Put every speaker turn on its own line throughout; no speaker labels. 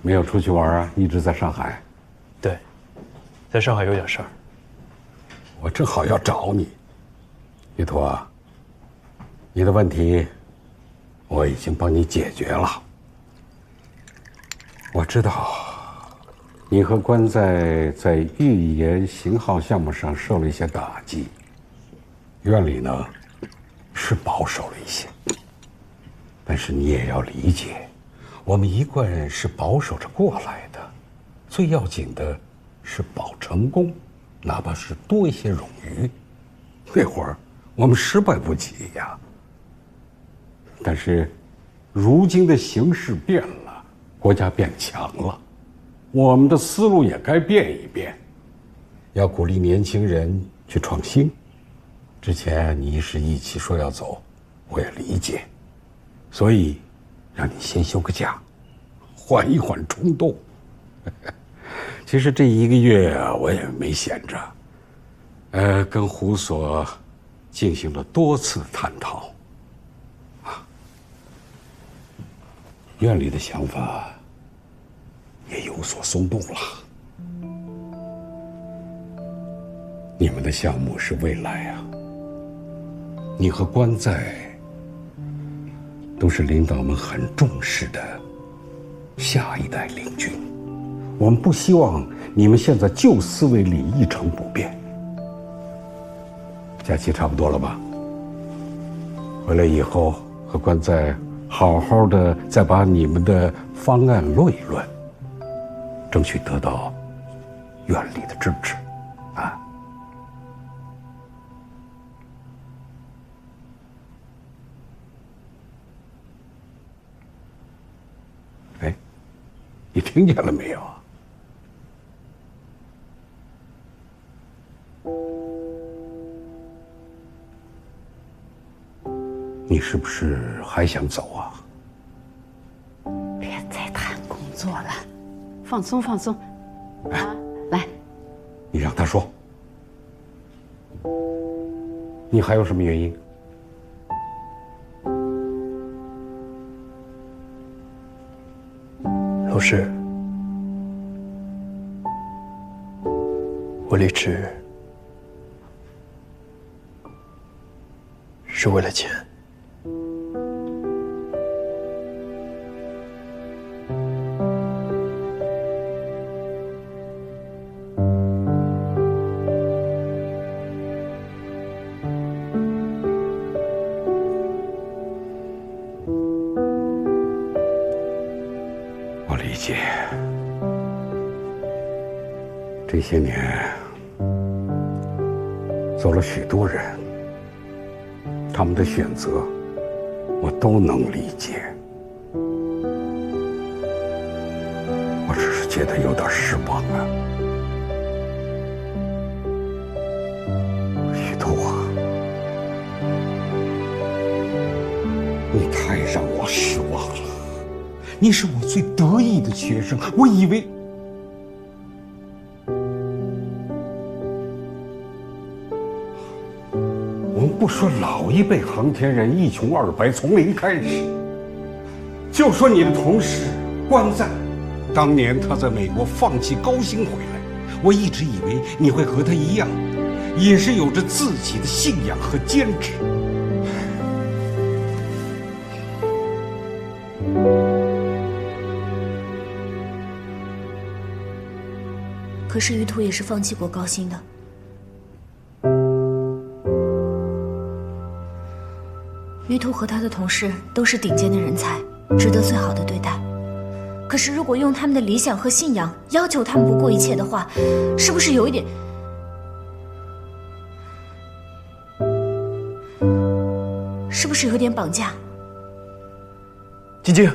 没有出去玩啊？一直在上海。
对，在上海有点事儿。
我正好要找你，于图啊，你的问题我已经帮你解决了。我知道你和关在预研型号项目上受了一些打击，院里呢是保守了一些，但是你也要理解，我们一贯是保守着过来的，最要紧的是保成功，哪怕是多一些冗余。那会儿我们失败不起呀，但是如今的形势变了，国家变强了，我们的思路也该变一变，要鼓励年轻人去创新。之前你一时意气说要走，我也理解，所以让你先休个假，缓一缓冲动。其实这1个月啊，我也没闲着，跟胡所进行了多次探讨，院里的想法也有所松动了。你们的项目是未来啊，你和关在都是领导们很重视的下一代领军，我们不希望你们现在旧思维里一成不变。假期差不多了吧？回来以后和关在好好的再把你们的方案论一论，争取得到院里的支持啊。哎，你听见了没有？你是不是还想走啊？
别再谈工作了，放松放松。啊，来，
你让他说，你还有什么原因？
老师，我离职是为了钱。
我理解，这些年走了许多人，他们的选择我都能理解，我只是觉得有点失望啊。雨桐啊，你太让我失望了。你是我最得意的学生，我以为我们不说老一辈航天人一穷二白从零开始，就说你的同事关在，当年他在美国放弃高薪回来，我一直以为你会和他一样，也是有着自己的信仰和坚持。
可是于途也是放弃过高薪的。于途和他的同事都是顶尖的人才，值得最好的对待。可是如果用他们的理想和信仰要求他们不顾一切的话，是不是有一点……是不是有点绑架？
晶晶。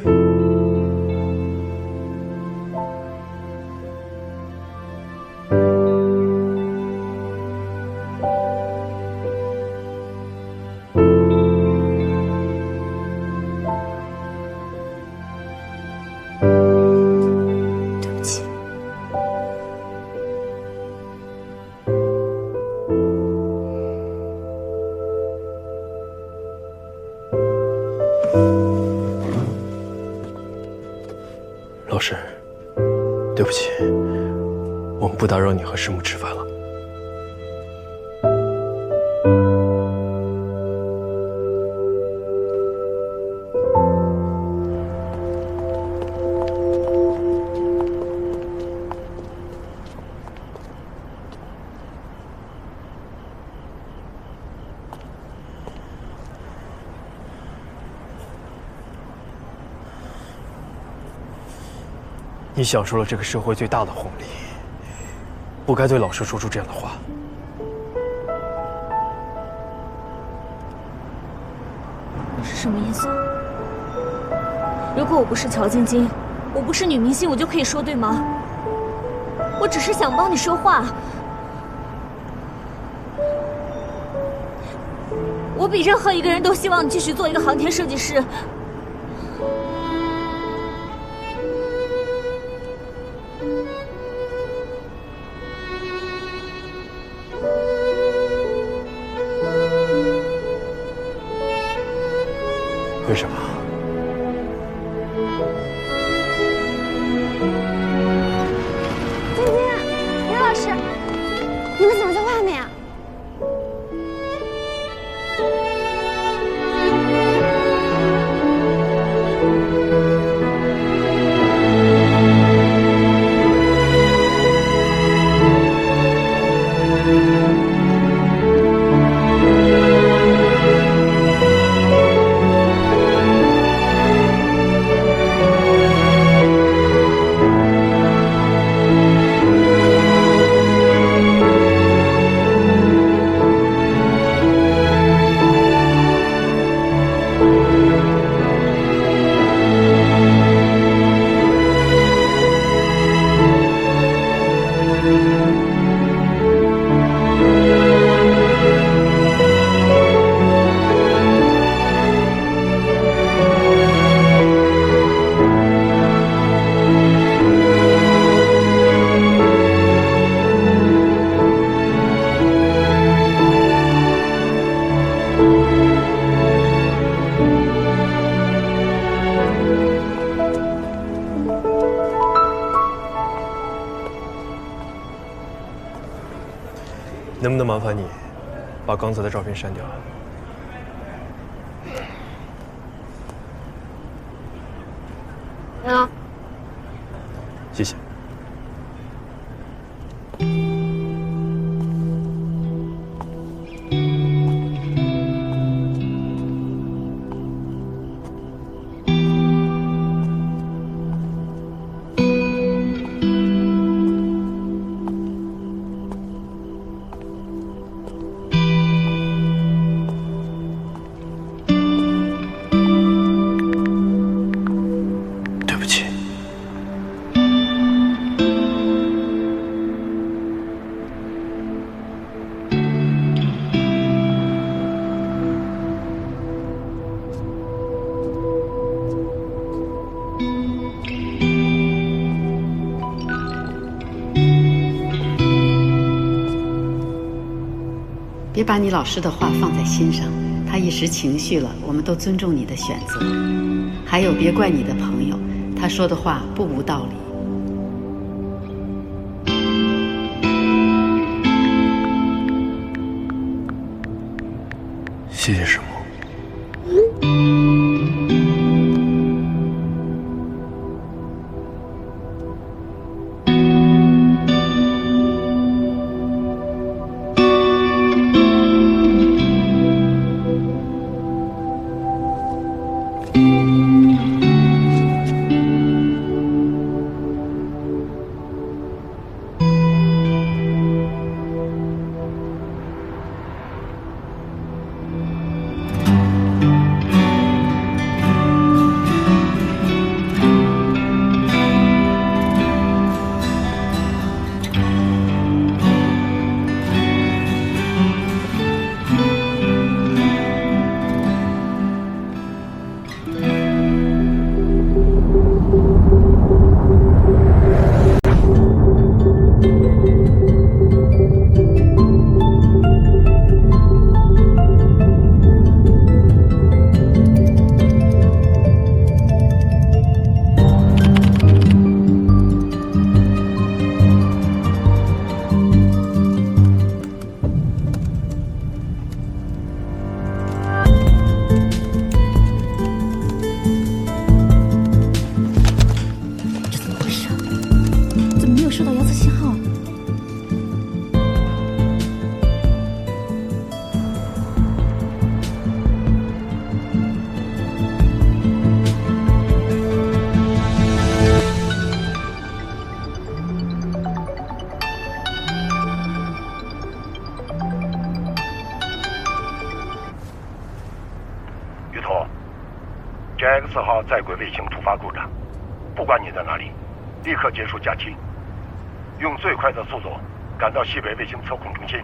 老师，对不起，我们不打扰你和师母吃饭了。你享受了这个社会最大的红利，不该对老师说出这样的话。
你是什么意思？如果我不是乔晶晶，我不是女明星，我就可以说对吗？我只是想帮你说话。我比任何一个人都希望你继续做一个航天设计师。
为什么？
晶晶，刘老师，你们怎么在外面啊？
能不能麻烦你把刚才的照片删掉？
啊，
谢谢。对不起。
别把你老师的话放在心上，他一时情绪了，我们都尊重你的选择。还有，别怪你的朋友，他说的话不无道理。
谢谢师母。
4号在轨卫星突发故障，不管你在哪里，立刻结束假期，用最快的速度赶到西北卫星测控中心。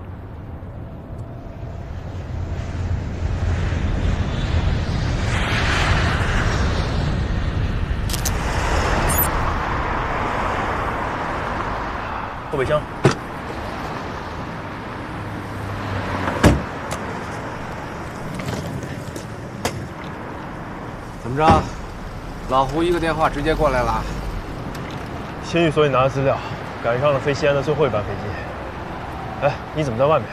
后备箱。
怎么着？老胡一个电话直接过来了。
新宇所里拿的资料，赶上了飞西安的最后一班飞机。哎，你怎么在外面？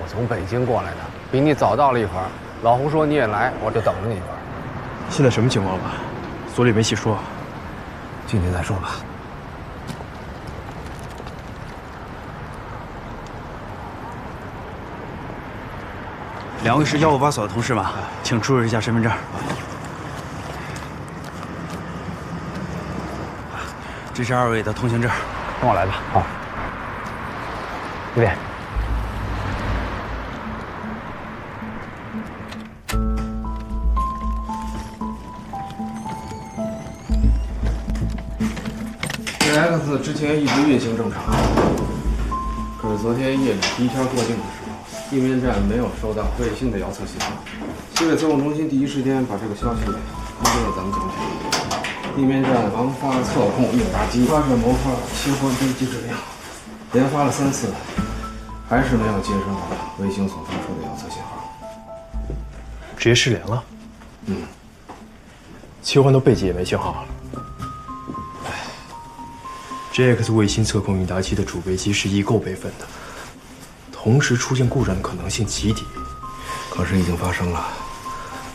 我从北京过来的，比你早到了一会儿。老胡说你也来，我就等着你一会儿。
现在什么情况了？所里没细说。
进去再说吧。
2位是158所的同事吗？请出示一下身份证。这是2位的通行证，跟我来吧。
好。这边。
JX 之前一直运行正常，可是昨天夜里第一天过境的时候，地面站没有收到卫星的遥测信号。西北测控中心第一时间把这个消息通知了咱们总体。地面站王发测控应答机发射模块切换飞机指令，连发了3次，还是没有接收到卫星所发出的遥测信号，
直接失联了。切换到背机也没信号了。JX 卫星测控应答机的主备机是异构备份的，同时出现故障的可能性极低。
可是已经发生了，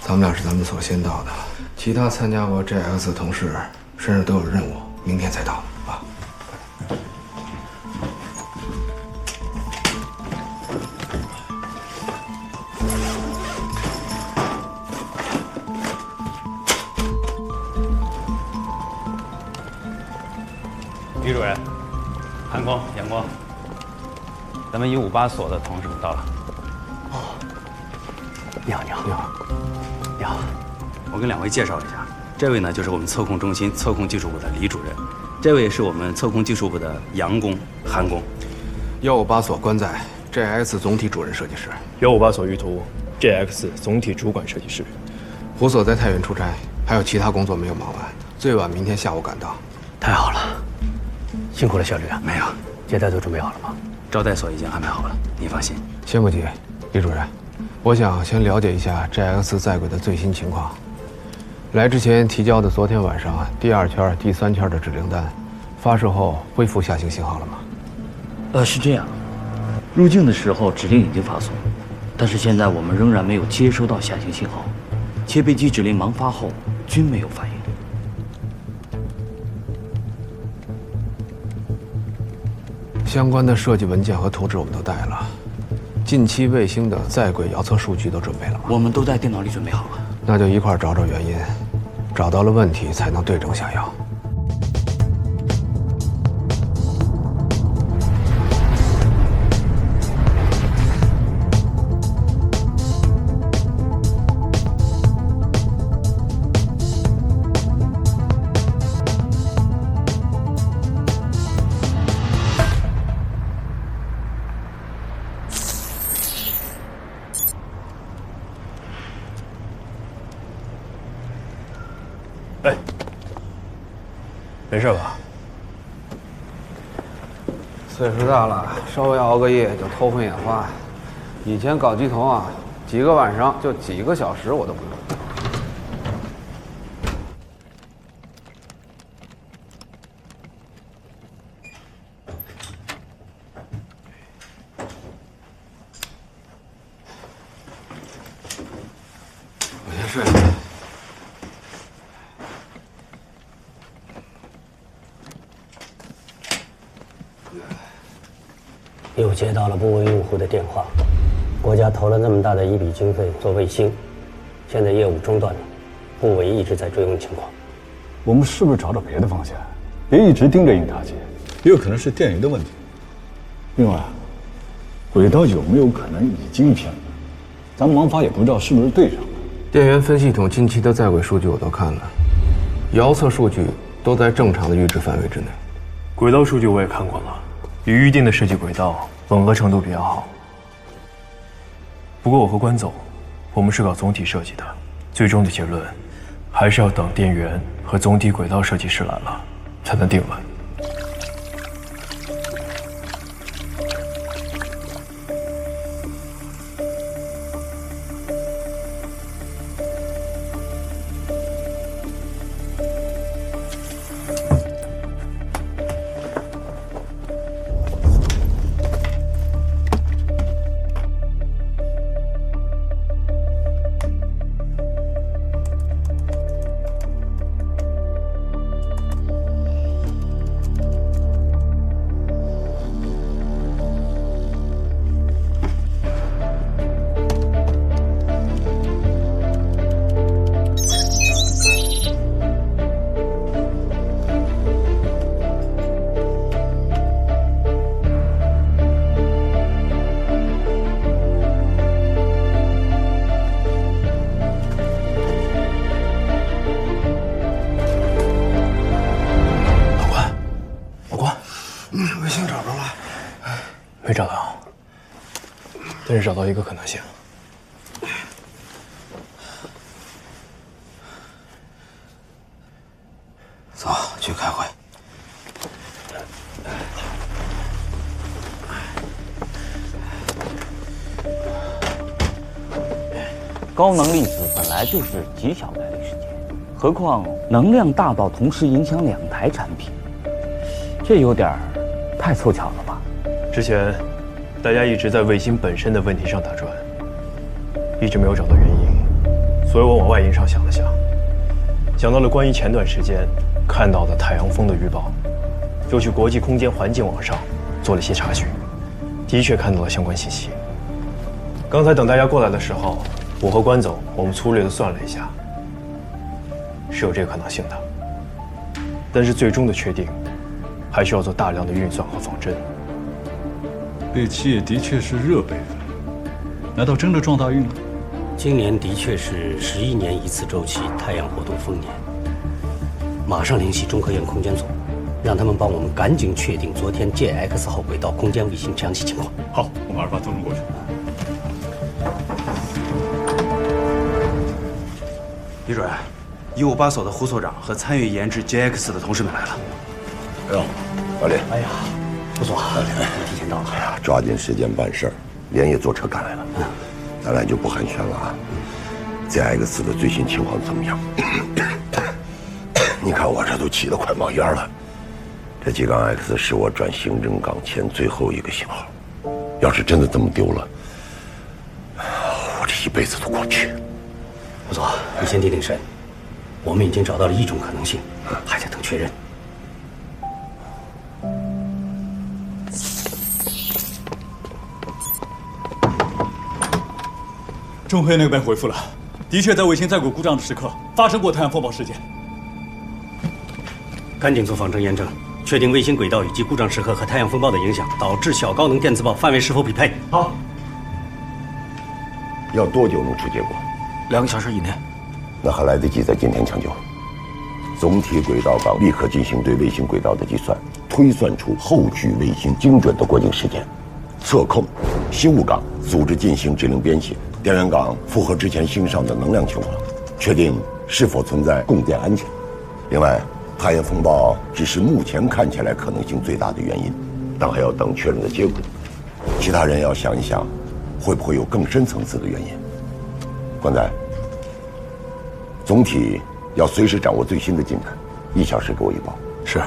咱们俩是咱们所先到的，其他参加过 JX 的同事身上都有任务，明天才到啊。
李主任，韩光、杨光，咱们158所的同事们到了。
你好，你好，你好，你好。
我跟2位介绍一下，这位呢就是我们测控中心测控技术部的李主任，这位是我们测控技术部的杨工、韩工。
158所关在 JX 总体主任设计师
，158所玉图 JX 总体主管设计师。
胡所在太原出差，还有其他工作没有忙完，最晚明天下午赶到。
太好了，辛苦了，小吕啊。
没有，
接待都准备好了吗？
招待所已经安排好了，您放心。
先不急，李主任，我想先了解一下 JX 在轨的最新情况。来之前提交的昨天晚上第2圈、第3圈的指令单，发射后恢复下行信号了吗？
是这样，入境的时候指令已经发送，但是现在我们仍然没有接收到下行信号，切备机指令盲发后均没有反应。
相关的设计文件和图纸我们都带了，近期卫星的在轨遥测数据都准备了吗？
我们都在电脑里准备好了。
那就一块找找原因，找到了问题才能对症下药。
哎，没事吧？
岁数大了，稍微熬个夜就头昏眼花。以前搞机头啊，几个晚上就几个小时我都不用。
我先睡了。
又接到了部委用户的电话，国家投了那么大的一笔经费做卫星，现在业务中断了，部委一直在追问情况。
我们是不是找找别的方向？别一直盯着应答机，也有可能是电源的问题。另外，轨道有没有可能已经偏了？咱盲发也不知道是不是对上了。
电源分系统近期的在轨数据我都看了，
遥测数据都在正常的阈值范围之内。轨道数据我也看过了，与预定的设计轨道吻合程度比较好。不过我和关总，我们是搞总体设计的，最终的结论还是要等电源和总体轨道设计师来了才能定论。没找到，但是找到一个可能性。
走，去开会。
高能粒子本来就是极小概率事件，何况能量大到同时影响2台产品，这有点太凑巧了吧？
之前，大家一直在卫星本身的问题上打转，一直没有找到原因，所以我往外因上想了想，想到了关于前段时间看到的太阳风的预报，就去国际空间环境网上做了些查询，的确看到了相关信息。刚才等大家过来的时候，我和关总我们粗略的算了一下，是有这个可能性的，但是最终的确定，还需要做大量的运算和仿真。
这期也的确是热备份，难道真的撞大运了？
今年的确是11年一次周期太阳活动丰年。马上联系中科院空间组，让他们帮我们赶紧确定昨天 JX 号轨道空间卫星详细情况。
好，我马上把通知过去。
李主任，158所的胡所长和参与研制 JX 的同事们来了。
哎呦，老李，
哎呀，胡所，我提前到了。
哎呀，抓紧时间办事儿，连夜坐车赶来了。咱俩就不寒暄了啊。JX 的最新情况怎么样？你看我这都气得快冒烟了。这吉冈 X 是我转行政岗前最后一个信号，要是真的这么丢了，我这一辈子都过不去。
胡所，你先定定神，我们已经找到了一种可能性，还在等确认。
中科院那边回复了，的确在卫星在轨故障的时刻发生过太阳风暴事件。
赶紧做仿真验证，确定卫星轨道以及故障时刻和太阳风暴的影响导致小高能电磁暴范围是否匹配。
好。
要多久能出结果
？2个小时以内。
那还来得及在今天抢救。总体轨道岗立刻进行对卫星轨道的计算，推算出后续卫星精准的过境时间。测控新物岗组织进行指令编写，电源岗符合之前星上的能量情况，确定是否存在供电安全。另外，太阳风暴只是目前看起来可能性最大的原因，但还要等确认的结果。其他人要想一想，会不会有更深层次的原因？关仔，总体要随时掌握最新的进展，1小时给我一报。
是。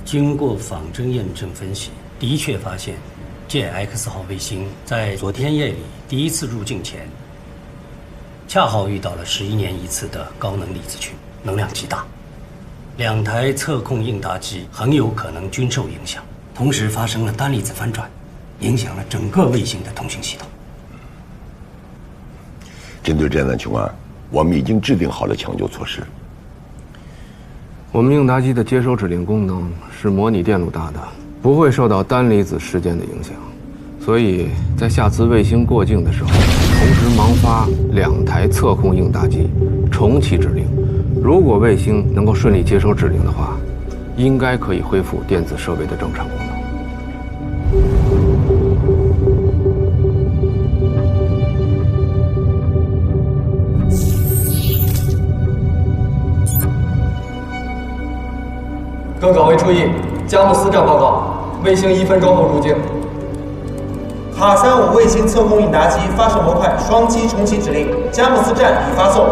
经过仿真验证分析，的确发现 JX 号卫星在昨天夜里第一次入境前，恰好遇到了11年一次的高能粒子群，能量极大。2台测控应答机很有可能均受影响，同时发生了单粒子翻转，影响了整个卫星的通讯系统。
针对这样的情况，我们已经制定好了抢救措施。
我们应答机的接收指令功能是模拟电路大的，不会受到单离子事件的影响，所以在下次卫星过境的时候，同时忙发2台测控应答机，重启指令。如果卫星能够顺利接收指令的话，应该可以恢复电子设备的正常功能。
各岗位注意，佳木斯站报告，卫星1分钟后入境。
卡35卫星测控应答机发射模块双击重启指令，佳木斯站已发送。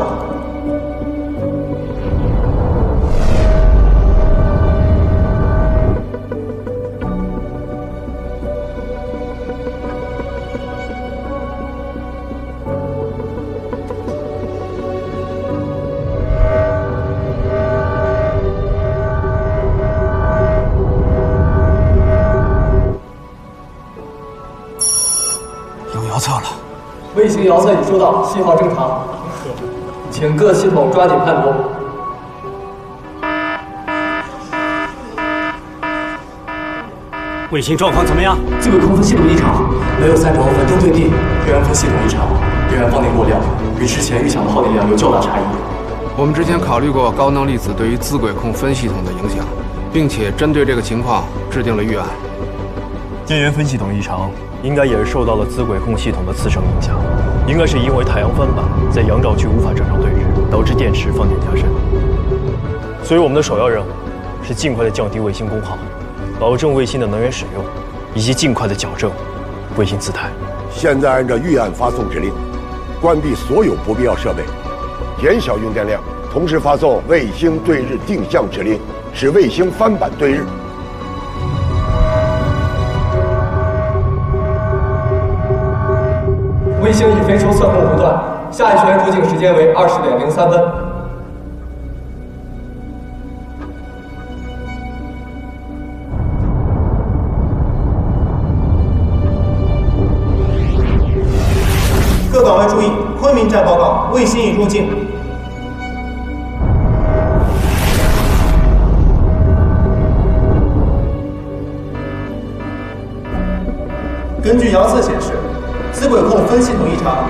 遥测了，
卫星遥测已收到，信号正常，请各系统抓紧判读。
卫星状况怎么样？
自轨控分系统异常，没有3轴稳定对地。电源分系统异常，电源放电过量，与之前预想的耗电量有较大差异。
我们之前考虑过高能粒子对于自轨控分系统的影响，并且针对这个情况制定了预案。
电源分系统异常。应该也是受到了资轨控系统的次生影响，应该是因为太阳翻版在阳照区无法正常对日，导致电池放电加深。所以我们的首要任务是尽快的降低卫星功耗，保证卫星的能源使用，以及尽快的矫正卫星姿态。
现在按照预案发送指令，关闭所有不必要设备，减小用电量，同时发送卫星对日定向指令，使卫星翻版对日。
卫星已飞出测控弧段，下一圈入境时间为20点03分。
各岗位注意，昆明站报告，卫星已入境。根据遥测显示，磁轨控分系统异常，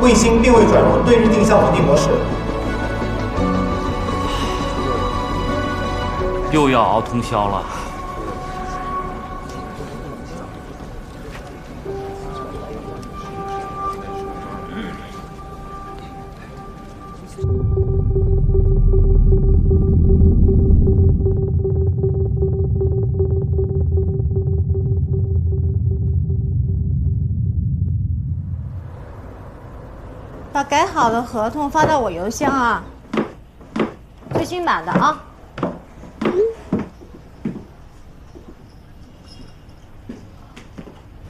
卫星并未转入对日定向稳定模式。
又要熬通宵了。
把改好的合同发到我邮箱啊，最新版的啊。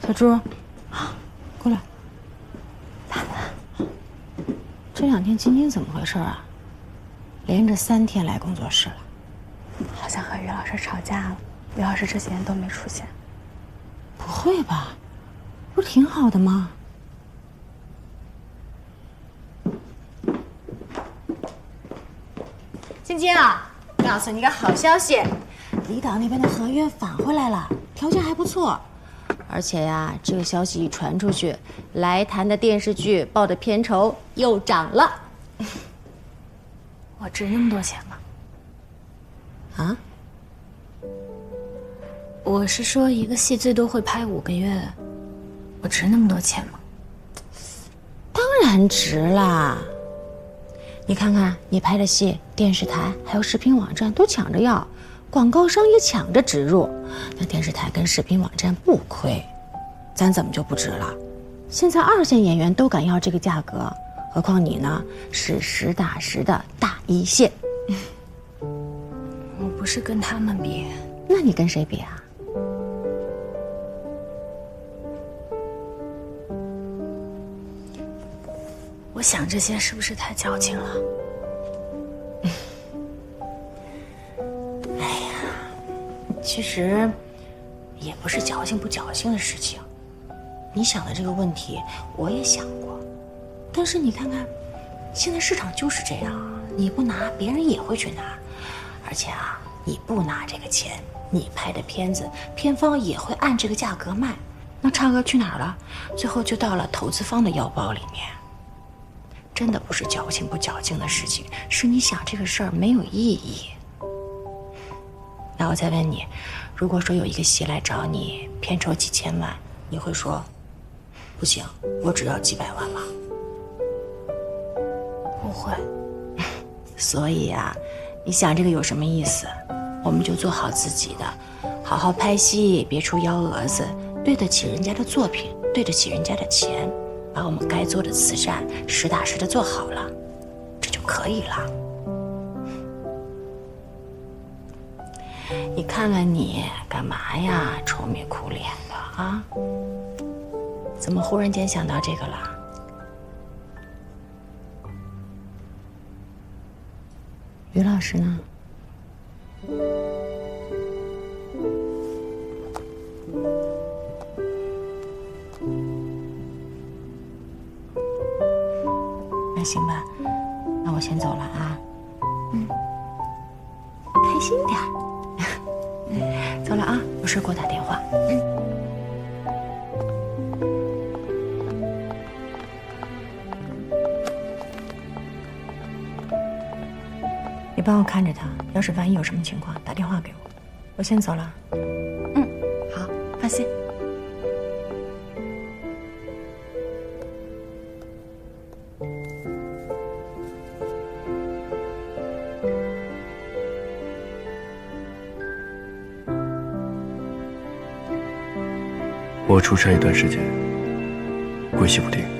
小朱，过来。兰兰，这2天晶晶怎么回事啊？连着3天来工作室了。
好像和于老师吵架了。于老师这几天都没出现。
不会吧？不是挺好的吗？晶晶啊，告诉你个好消息，离岛那边的合约返回来了，条件还不错。而且呀，这个消息一传出去，来谈的电视剧报的片酬又涨了。
我值那么多钱吗？
啊？
我是说，一个戏最多会拍5个月，我值那么多钱吗？
当然值啦！你看看你拍的戏，电视台还有视频网站都抢着要，广告商也抢着植入，那电视台跟视频网站不亏，咱怎么就不值了？现在2线演员都敢要这个价格，何况你呢，是实打实的大1线。
我不是跟他们比，
那你跟谁比啊？
我想这些是不是太矫情了？
其实也不是矫情不矫情的事情。你想的这个问题，我也想过。但是你看看，现在市场就是这样，你不拿，别人也会去拿。而且啊，你不拿这个钱，你拍的片子，片方也会按这个价格卖。那差额去哪儿了？最后就到了投资方的腰包里面。真的不是矫情不矫情的事情，是你想这个事儿没有意义。那我再问你，如果说有一个戏来找你，片酬几千万，你会说不行，我只要几百万吗？
不会。
所以啊，你想这个有什么意思？我们就做好自己的，好好拍戏，别出幺蛾子，对得起人家的作品，对得起人家的钱，把我们该做的慈善实打实的做好了，这就可以了。你看看你干嘛呀，愁眉苦脸的啊？怎么忽然间想到这个了？于老师呢？那行吧，那我先走了啊。开心点儿。走了啊，有事给我打电话。你帮我看着他，要是万一有什么情况，打电话给我。我先走了。好，放心。
我出差一段时间，归西不定。